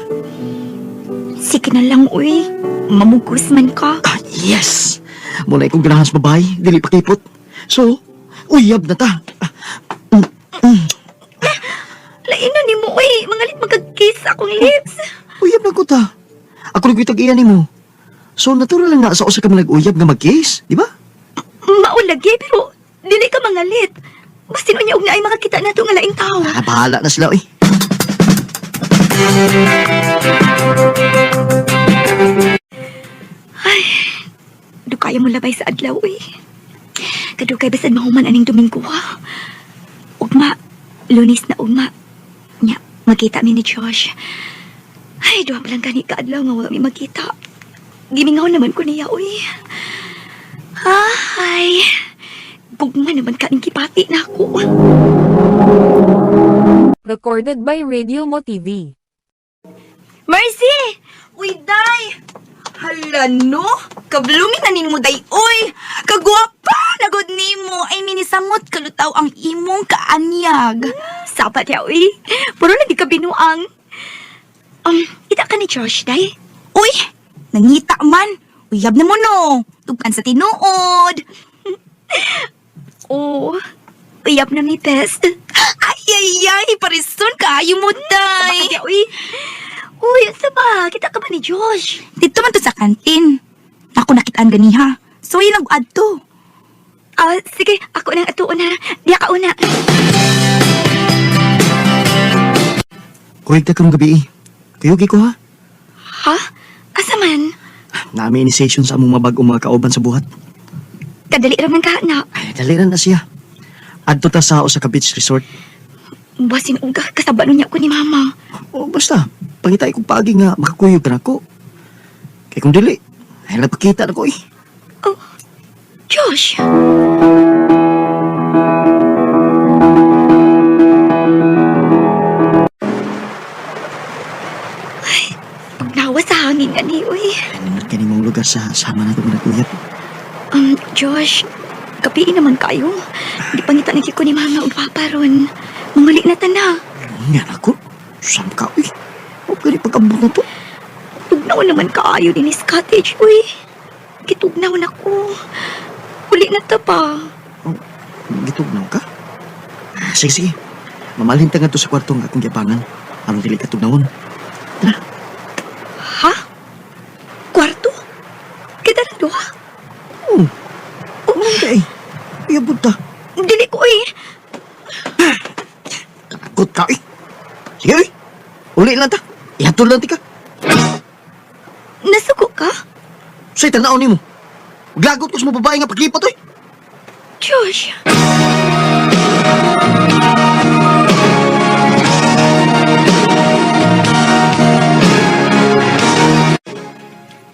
Sige na lang, uy. Mamugos man ka. Yes! Muna ikong ganahan sa babae, dili pakipot. So, uyab na ta. Lain na ni mo, uy. Mangalit magag-kiss akong lips. Uyab na ko ta. Ako nagwitag-iyan ni mo. So, natural lang na sa usa ka nag-uyab nga mag-kiss, di ba? Maulagi, pero dili ka mangalit. Basta niya og na ay makakita na ito nga laing tao. Bahala na sila, oy. Ay, dukaya mo labay sa adlaw, uy. Kadukay basad mahuman aning Domingo, ha? Ugma, Lunes na uma. Nya, magkita mi ni Josh. Ay, duha pa lang gani kaadlaw nga wala mi magkita. Gimingaw naman ko niya, uy. Ay, gugma naman ka ning kipati na ako. Recorded by Radio Mo TV. Mercy! Uy, day! Hala, no? Kablumi na mo, day. Uy! Kagwapa! Nagod nimo. Ay, minisamot kalutaw ang imong kaanyag. Sapat ya, uy. Puro lagi ka binuang. Ita ka ni Josh, day? Uy! Nangita man. Uyab na mo, no? Tugkan sa tinuod. Oh, uyap na ni test. Ay, parison ka. Ayaw mo, day. Sapat ya, uy. Uy, asa ba? Kita ka ba ni Josh? Dito man to sa kantin. Ako nakitaan ganiha. So, yun ang adto. Sige, ako nang atuon na. Diya ka una. Kuwag karong gabi eh. Kayugi ko ha. Ha? Asa man? Nami initiation sa among mabag-o mga kauban sa buhat. Kadali raman ka na. Ay, daliran na siya. Adto ta sa Osaka Beach Resort. Basin uga, kasabano niya ko ni mama. O basta, pangitay kong pagi nga makakuyog ka na ko. Kaya kung dili, ay napakita na ko eh. Oh, Josh. Ay, pagnawa sa hangin nga ni, uy. Naman ka mong lugar sa sama na ito managuyat. Josh, kapiin naman kayo. Di pangita na ko ni mama o papa ron. Mangali na tana. Yan ako. Saan ka eh? Huwag ka rin pag-abot na to. Tugnaw naman kaayo din is cottage, uy. Kitugnaw na ko. Uli na ta pa. Gitugnaw ka? Sige. Mamalhin ta nga to sa kwartong akong giapangan. Ang dili ka tugnawon. Tara. Ha? Kwarto? Kita na doha? Manda eh. Iabot ta. Dili ko eh. Takot ka eh. Sige eh. Uli lang ta. Ihatol lang ti ka. Nasuko ka? Sa'y tanaw ni mo. Glagot ko sa mga babae nga paglipat eh. Josh.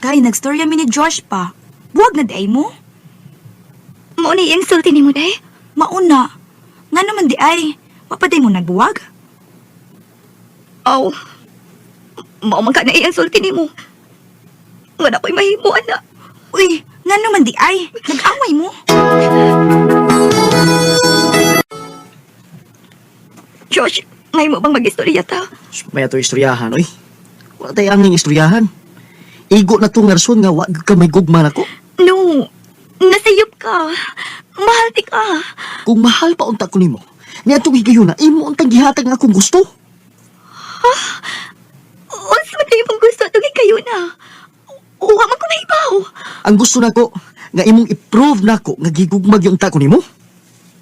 Kay, nagstorya mi ni Josh pa. Buwag na day mo. Mauna yung sulti ni mo, day? Mauna. Nga naman di ay. Mapaday mo nagbuwag? Oh. Maumang ka na iyang sulti ni mo. Nga na ko'y mahimo, anak. Uy, nga naman di ay. Nag-away mo. Josh, ngayon mo bang mag-istorya ta? May ato istoryahan oy. Wala tayo ang istoryahan. Igo na to nga rason nga wag ka may gugman ako. No, nasayop ka. Mahal ti ka. Kung mahal pa unta ko nimo, niya itong higayon na imo untang gihatag nga akong gusto. Once man kayo pang gusto ito kayo na. Uwa man ko mahibaw. Ang gusto nako nga imong i-prove nako nga gigugmag yung unta ko nimo.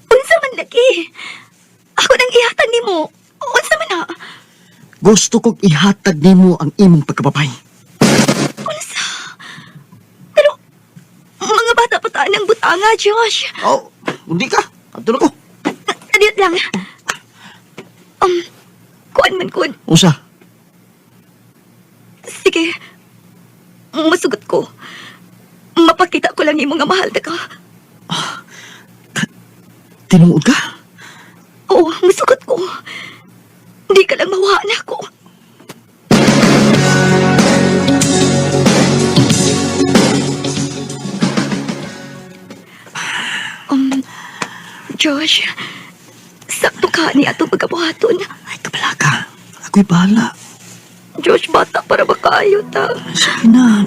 Unsa man lagi. Ako nang ihatag ni mo. Unsa man na. Gusto kong ihatag nimo ang imong pagkapapay. Unsa? Pero, mga bata pa taan ng butanga, Josh. Oh, hindi ka. Ato na ko. Adit lang. Kuan man kun. Usa. Sige. Masugot ko. Mapakita ko lang yung mga mahal na ka. Tinuod ka? Oo, masugot ko. Hindi ka lang mawaha na ako. Josh, sakto ka ni atong pagkabuhaton. Ay, kabala ka. Ako'y bahala. Josh, bata para ba kayo ta? Sige na.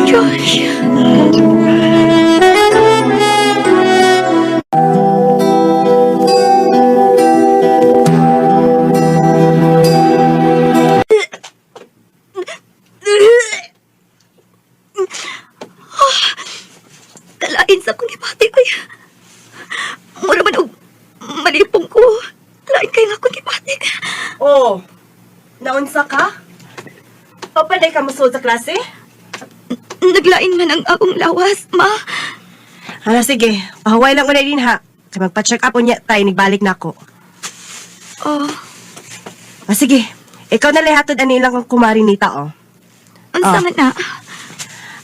Josh. Kalain sa akong gipati ko. Mura man og malipong ko. Lain kayo nga akong gipati. Oh, naunsa ka? Papaday ka musod sa klase? Naglain man ang akong lawas, ma. Hala, sige. Pahuway lang mo na din ha. Sa magpa-check up unya tayo, nagbalik na ako. Oh, Sige, ikaw na lahatod ani lang ang kumari nita, oh. unsa man na?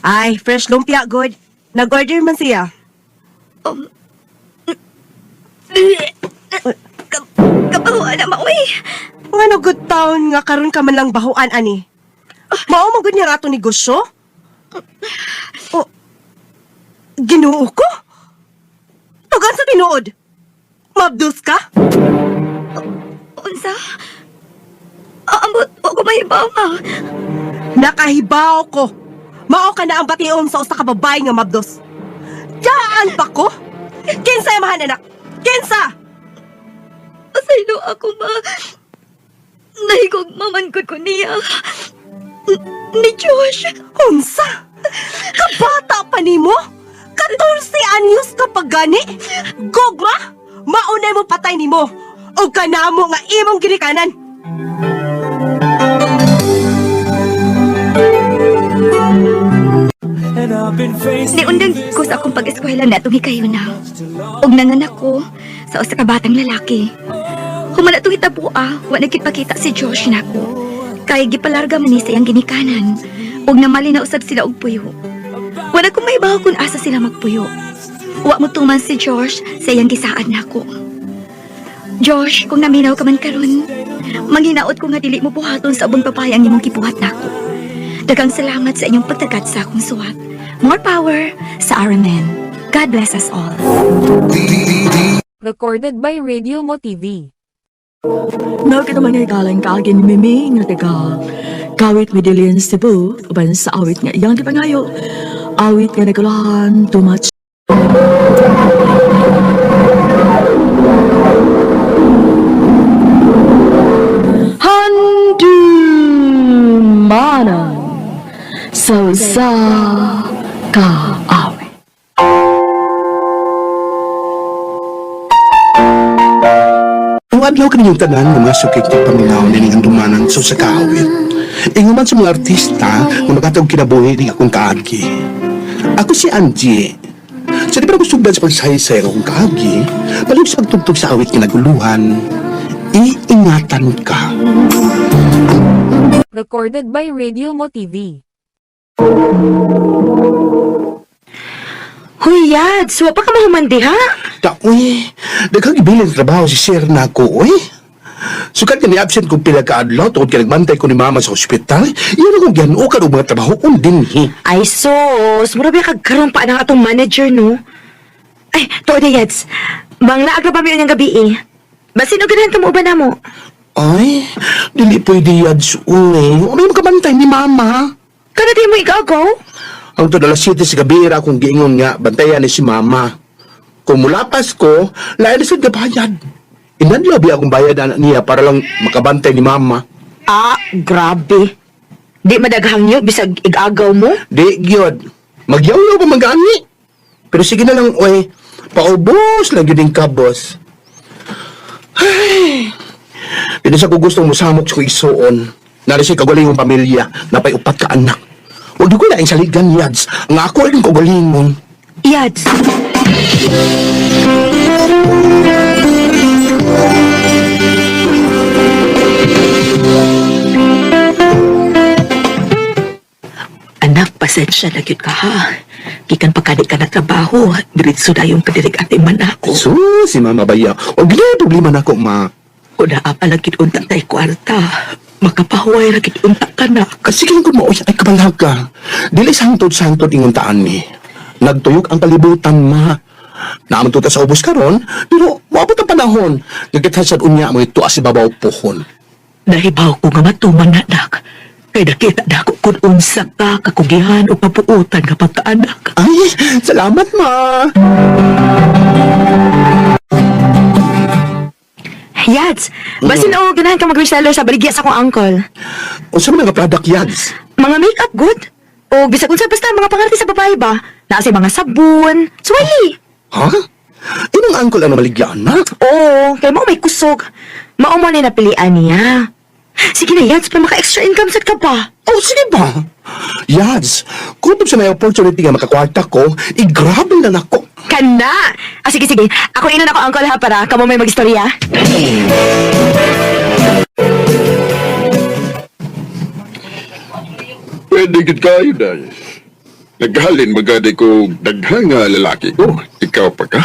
Ay, fresh lumpia, good. Nag-order man siya. Kabahuan na maoy. Nga no good town nga karon ka man lang bahuan, ani. Mao man gud niya rato negosyo? Oh, Ginoo ko? Tugan sa tinuod. Mabdus ka? Unsa? Ambot, o kumahibaw ha. Nakahibaw ko. Mao ka na ang bation sa usa ka babae nga mabdos. Daan pa ko? Kinsa mahan anak? Kinsa? Asaylo ako ma. Nahigog mamangkod ko niya. Ni Josh. Unsa? Kabata pa nimo? 14 anyos ka pa gani? Gogma? Maunay mo patay nimo. O kanamo nga imong ginikanan. Niundang ko sa akong pag-eskwela na itong hikayo na. Og nanganak ko sa usa ka batang lalaki. Humana itong hitabua, wa nagkipakita si Josh na ko. Kay gipalarga man ni sa iyang ginikanan. Og namali na usab sila og puyo. Wala kong maibaw kung asa sila magpuyo. Wa mo tuman si Josh sa iyang gisaad na ko. Josh, kung naminaw ka man karon, manghinaot ko nga dili mo buhaton sa ubang papaya ang imong gibuhat nako. Daghang salamat sa inyong pagtagat sa akong suwat. More power sa RMN. God bless us all. Recorded by Radio Mo TV. Nakita man nga galang kaagin ni Mimi nga taga Kawit Medellin, Cebu, uban sa awit nga iyang gipangayo. Awit nga nagulahan, too much. Handumanan sa kaawit. Ang adlaw kaninyong tanan ng mga sukik ng paminaw na ninyong dumanan sa kakawit. Inguman sa mga artista na makatawag kinabuhi ng akong kaagi. Ako si Angie. Sa di ba gusto ba sa pagsahay-sahay akong kaagi, paling sa pagtugtog sa awit kinaguluhan, iingatan ka. Recorded by Radio Mo TV. Huy, Yads, wa pa ka mahumandi ha? Uy, daghang ibilin trabaho si Sir na ako, uy. Sukat ka ni-absent kong pila ka adlaw tungkol ka nagmantay ko ni Mama sa ospital. Iyan akong gihanukan o mga trabaho kong dinhi. Ay, sos, murabi kagkaroon pa ng atong manager, no? Ay, to na, Yads. Bang naagra pa yung gabi eh. Basin o ganahan ka mo ba na mo? Ay, dili pwede yads, uy. May makabantay ni Mama. Kana di mo igagaw? Ang to dalas 7 sa gabi ra akong giingon nga, bantayan ni si Mama. Kung mulapas ko, lain na sa gabayad. Inadlabi akong bayad anak niya para lang makabantay ni Mama. Ah, grabe. Di madaghang nyo, bisag igagaw mo? Di, gyud. Magyaw-yaw pa mag-ani. Pero sige na lang, oy. Paubos lang yun ka, boss. Ay. Hindi sa ko gustong musamok sa isuon. Narisi kagaling yung pamilya na pa'y upat ka anak. Huwag di ko na saligan, Yads. Ang ako ay kagalingon. Yads. Anak, pasensya na gyud ka ha. Gikan pagkadik ka na trabaho, diretso na yung padirig ate man ako. So, si Mama Baya. Huwag na problema na ko, Ma. Una pa lang kinunta tayo kwarta. Makapahuway na kinunta ka na. Kasi kung mo, ay kabalaga. Dili sangtod-sangtod inguntaan ni. Nagtuyok ang kalibutan, Ma. Naaman to ta sa ubos karon, pero maabot ang panahon. Nagkitasan unya mo ito as ibabaw pohon. Nahibaw ko nga matuman na anak. Kay nakita na ako kung unsa ka, kakugihan o papuutan nga pagkaanak. Ay, salamat, Ma. Yads, basin o ganahan ka mag-reseller sa baligya sa akong uncle. O sa mga product, Yads? Mga makeup good. O bisag unsa basta mga pangarti sa babae ba? Naasay mga sabon, suwali. Ha? Inong uncle ang maligyan, na? Oo, kay mo may kusog. Mao mo na napilian niya. Sige na, Yads, pa maka-extra income set ka pa. Oh, sige ba? Yads, kung sa may opportunity nga makakwarta ko, i-grabe na nako. ka na! Sige, sige. Ako inan ako, Uncle, ha, para kamo may mag-istorya. Pwede gid kayo, day. Naghalin magaday ko daghang nga lalaki ko. Ikaw pa ka?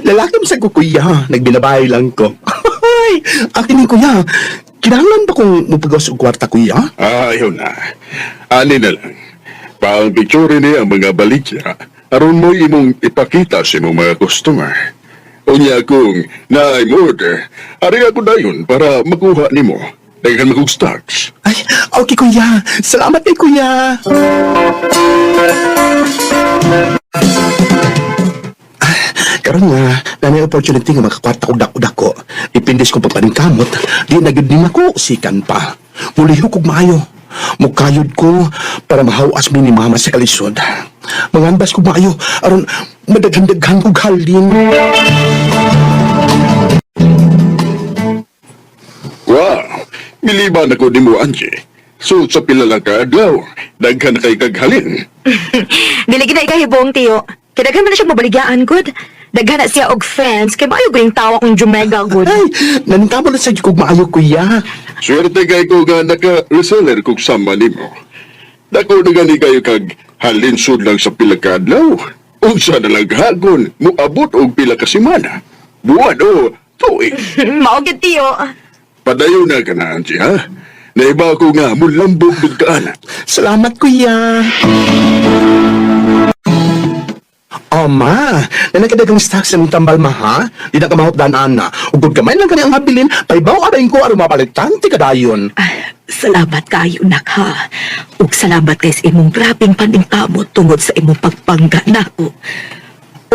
Lalaki mo sa kuya, nagbinabahay lang ko. Ay, akin ni kuya. Kinahanglan ba kung mupagawas og kwarta kuya? Ayaw na. Ani na lang. Paang picture ni ang mga balikya. Aron mo imong ipakita sa imong mga customer. Unya kung naay order, ari ako dayon para makuha nimo. Daghan magug stocks. Ay, okay kuya. Salamat kay kuya. Karon nga, nanay opportunity nga makakwarta ko dako-dako. Ipindis ko papaningkamot, di na gid din ako sikan pa. Muliho kog maayo. Mukayod ko para mahawas mi ni mama sa kalisod. Manganbas ko maayo aron madaghan-daghan kog halin. Wow! Miliban ako ni mo, Angie. So, sa pila lang ka adlaw, daghan na kay kaghalin. Dili kita ikahibong, tiyo. Kaya mo na siya mabaligaan, good. Daghan na siya og friends, kaya maayo galing tawa kong Jumega, good. Ay, naningkamo na sa kog maayo kuya. Swerte kay ko nga naka-reseller kog sama nimo. Dako na gani kayo kag halin sud lang sa pila ka adlaw. Unsa na lang hagon, muabot og pila ka semana. Buwan o tuig. Maugit, tiyo. Padayon na ka na, Angie, ha? Naiba ko nga, mulambog bigkaan. Salamat kuya. Oh, ma. Nanakadagang stocks ng tambal, ma, ha? Di na kamahot danaan na. Ugod kamay lang kanyang habilin, paibaw abayin ko aron mapalitan, ti kadayon. Salamat kayo, nak, ha? Ug salamat kay sa imong grabing paningkamot tungod sa imong pagpangga nako.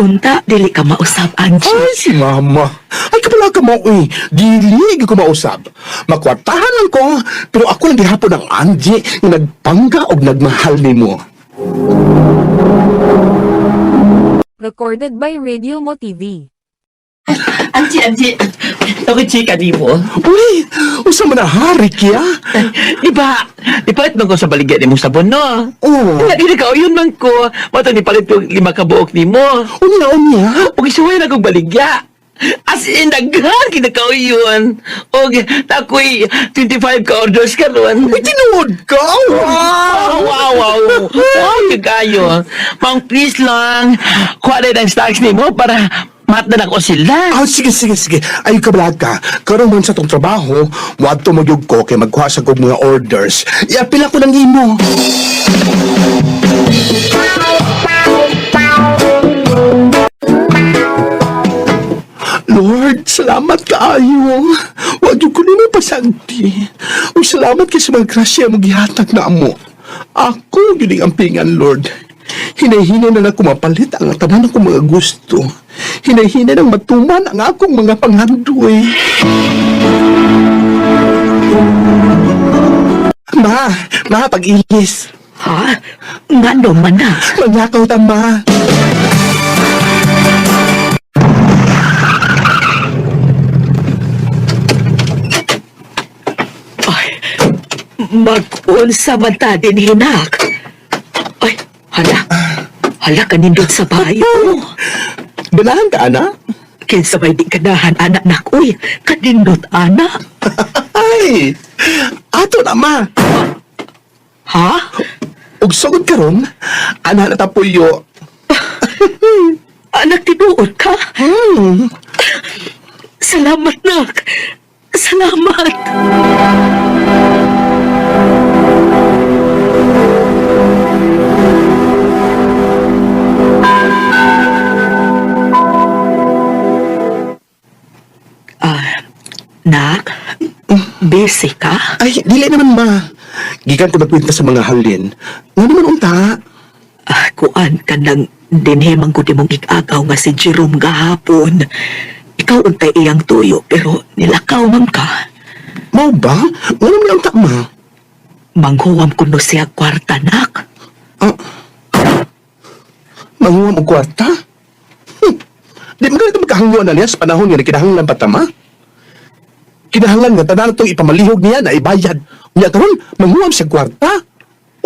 Unta, dili ka mausap, Angie. Ay, si mama. Ay, kapala ka mo, eh. Dili ko mausap. Makwartahan lang ko, pero ako lang gihapon ang Angie nga nagpangga og nagmahal ni mo. Recorded by Radio Mo TV. Angie, ako chika di mo. Uy, usa man na hari kya? Ipalit man ko sa baligyan ni mo sabon, no? Oo. Dili ka, yun man ko. Mato ni palit ko 5 kabuok ni mo. Unya. O isuway na kong baligya. As in, daghan kinakaw yun. O, takoy, 25 ka orders ka ron. Uy, tinuod ka? Wow, kagayo. Mang, please lang, kuha rin ang stocks ni mo para matnan ako sila. Sige. Ay, kabalag ka. Karoon man sa tong trabaho, wadto mo yug ko kay magkuha sa kong mga orders. Iapila ko ng imo. Lord, salamat kaayo. Wag yung ko nimo pasagdi. O salamat kay sa mga grasya mo gihatag na amo. Ako yun ang ampingan, Lord. Hinay-hinay na ako mapalit ang tanan akong mga gusto. Hinay-hinay nang matuman ang akong mga panghandoy. Ma, pag-ihis. Ha? Nga naman na. Magnakaw ta, ma. Mag-unsa man ta din hinak. Ay, hala ka nindot sa bayo. Ganahan ka, ana? Kinsa may di kanahan, anak nak. Uy, kanindot, anak. Ay, ato na, ma. Ha? Ug sugod karon, ana na tapuyo. Anak, tinuod ka? Salamat, nak. Salamat. Nak, busy ka? Ay, dili naman, ma. Gikan ko nagkwenta sa mga halin. Nga naman unta. Kuan ka nang dinhemang ko di mong ikagaw nga si Jerome gahapon. Ikaw untay iyang tuyo, pero nilakaw man ka. Mau ba? Nga naman unta, ma. Manghuwam ko no siya kwarta, nak. Manguha mo kwarta? Di mo ganito magkahangyo na niya sa panahon nga kinahanglan pa tama? Kinahanglan nga tanan itong ipamalihog niya na ibayad. Niya karon manguha siya kwarta?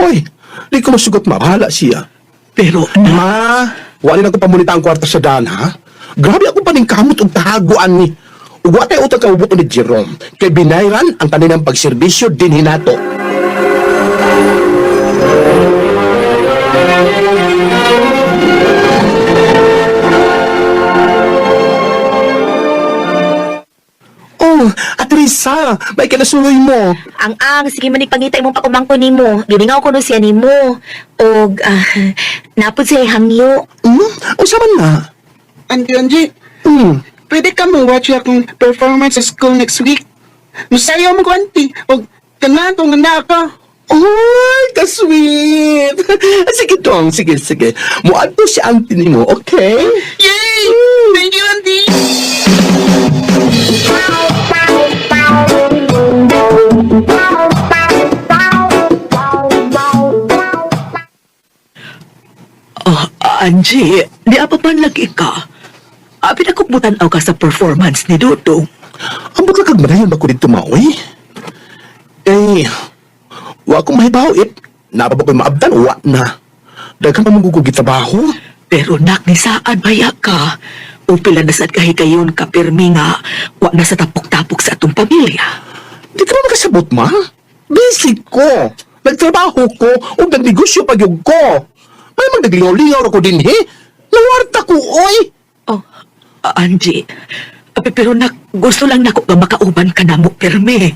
Oy, di ko masugot mabahala siya. Pero, Ma, Wala na ko pamunita ang kwarta sa daan, ha? Grabe ako pa ning kamot og tahaguan ni. Ug wa tay utang kaubuto ni Jerome. Kay binayran ang kanilang pagserbisyo din hinato. Oh, Atrisa, may kinasuloy mo. Ang sige man ipangita imong pakumangko nimo. Giningaw ko no siya nimo. Og napod siya hangyo. Usa man na. Angie, pwede ka mo-watch akong performance sa school next week. Masayaw mo ko, auntie. O, tanan kung ganda ka. Ay, ka-sweet. Sige dong, sige. Muadto si auntie nimo, okay? Yay! Thank you, auntie! Angie, di apa man lagi ka. Abi na kubutan ka sa performance ni Dudong. Ang baka kagmanayon ba ko dito, Maoy? Eh, wa ko mahibaw it. Napa ba ko'y maabdan o wa na? Dahil ka mamugugugi trabaho. Pero nak ni saan baya ka? O pila na sad kahikayon ka pirmi nga wa na sa tapok-tapok sa atong pamilya. Di ka na makasabot, ma? Busy ko. Nagtrabaho ko o nagnegosyo pa yung ko. May magnagligaw-ligaw ako din, he? Nawarta ko, oy! Oh, Angie, pero nak, gusto lang nako nga makauban ka na mo pirmi.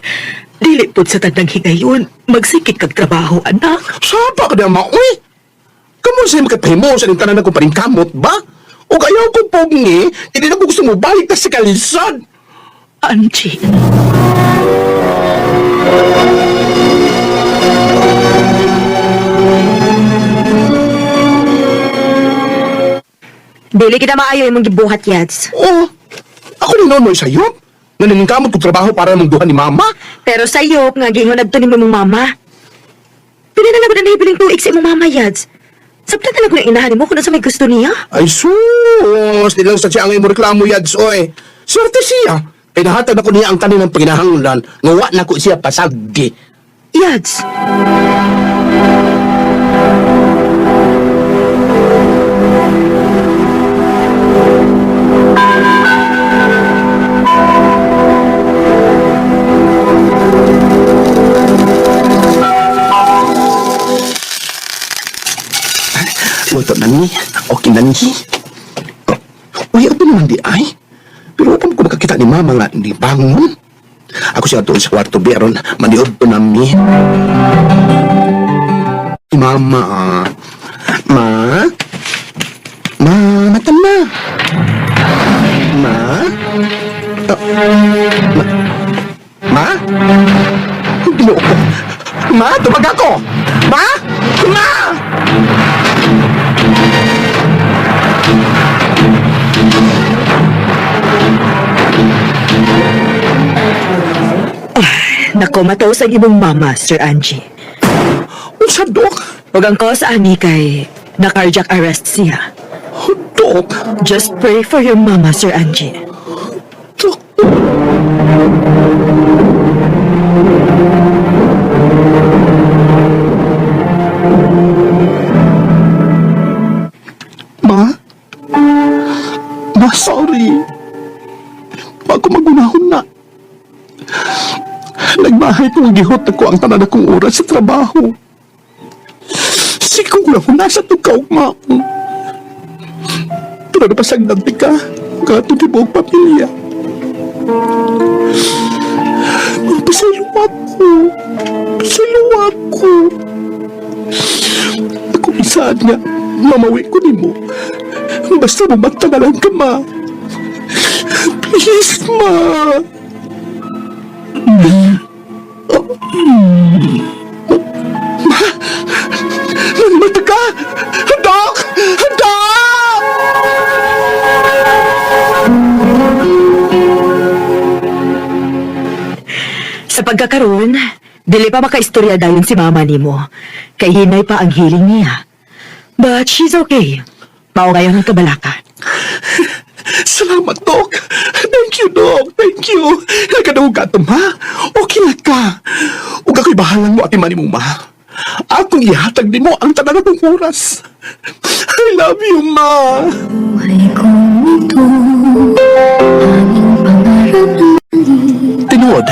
Dili pod sa tandang higayon, magsikik kag trabaho, anak. Sapa ka na, Maoy? Kamu sa'yo makatahimo sa nang tanan ko pa rin kamot, ba? O ayaw ko pogi, hindi na ko gusto mo balik na sa kalisod. Angie. Dili kita maayo imong gibuhat, Yads. Oh, ako ni noon mo sa'yo. Nananingkamot ko trabaho para mong duhan ni Mama. Pero sayop nga gingon adto nimo imong mama. Pili na lang na nahibiling tuig sa imong mama, Yads. Sabta na lang ko na inahan mo kung sa may gusto niya. Ay sus, nilang sa siya ang imo reklamo, Yads, oy. Swerte siya. Kaya nahatag na ko niya ang kanilang paginahanglan. Ngawa na ko siya pasagdi. Yads. Luto na ni. Okay na ni. Uy, ako naman di ay. Pero upang ko makakita ni Mama nga hindi bangon. Ako siya doon sa kwarto beron. Maniod to nami. Mama. Ma? Mata ma. Ma? Ma? Ginoo ko. Ma, tumag ako. Ma? Ma? Nako, mataw sa imong mama, Sir Angie. Unsa, Dok? Huwag ang cause, ani, kay na-cardiac arrest siya. Dok? Just pray for your mama, Sir Angie. Dok? Ma? Ma, sorry. Bago magunahon na. Nagbahay kong gihot ako ang tanan akong oras sa trabaho. Sikong na ko nasa tukaw, ma. Pero napasagdan ka, gato di buong pamilya. Pasaluwag ko. Pasaluwag ko. Ako isaan nga, mamawi ko ni mo. Basta mamata na lang ka, ma. Please, ma. Nandito ka! Dok! Dok! Sa pagkakaroon, dili pa makaistorya dayon si mama nimo. Kay hinay pa ang healing niya. But she's okay. Mao ngayon ang kabalaka. Salamat, Dok. Thank you, Dok. Thank you. Nagkadaog ka ito, ma. Okay na ka. Huwag ako'y bahalang mo, ati mani mo, ma. Akong ihatag din mo ang tanan ng oras. I love you, ma. Tinuod,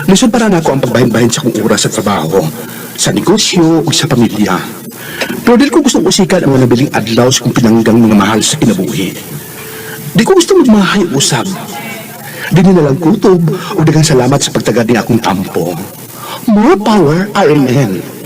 lisod para na ako ang pagbahin-bahin sa kong oras sa trabaho, sa negosyo o sa pamilya. Pero di ko gustong usikan ang mga nabiling adlaw sa kong pinanggang mga mahal sa kinabuhi. Di ko gusto magmahay usab. Di na lang kutob o dagang salamat sa pagtagad ni akong tampo. More power, RMN.